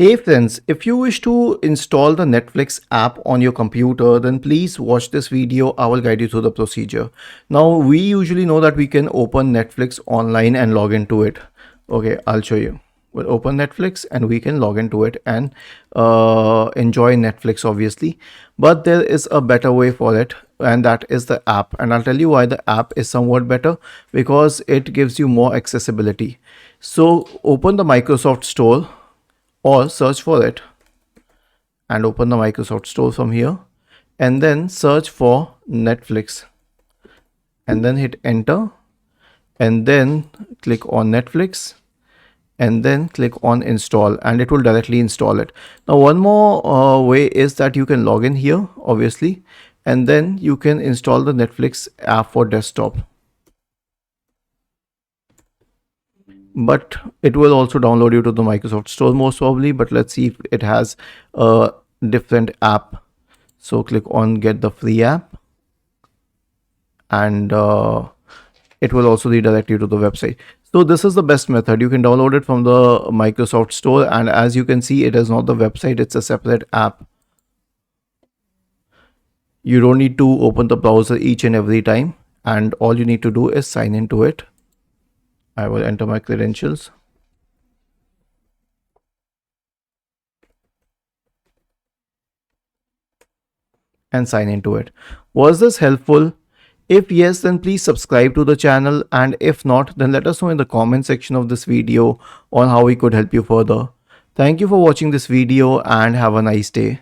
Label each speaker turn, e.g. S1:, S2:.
S1: Hey friends, if you wish to install the Netflix app on your computer, then please watch this video. I will guide you through the procedure. Now, we usually know that we can open Netflix online and log into it. Okay, I'll show you. We'll open Netflix and we can log into it and enjoy Netflix, obviously. But there is a better way for it, and that is the app. And I'll tell you why the app is somewhat better, because it gives you more accessibility. So open the Microsoft Store or search for it and open the Microsoft Store from here, and then search for Netflix and then hit enter, and then click on Netflix and then click on install, and it will directly install it. Now one more way is that you can log in here, obviously, and then you can install the Netflix app for desktop. But it will also download you to the Microsoft Store most probably, but let's see if it has a different app. So click on get the free app, and it will also redirect you to the website. So this is the best method. You can download it from the Microsoft Store, and as you can see, it is not the website, it's a separate app. You don't need to open the browser each and every time, and all you need to do is sign into it. I will enter my credentials. And sign into it. Was this helpful? If yes, then please subscribe to the channel, and if not, then let us know in the comment section of this video on how we could help you further. Thank you for watching this video and have a nice day.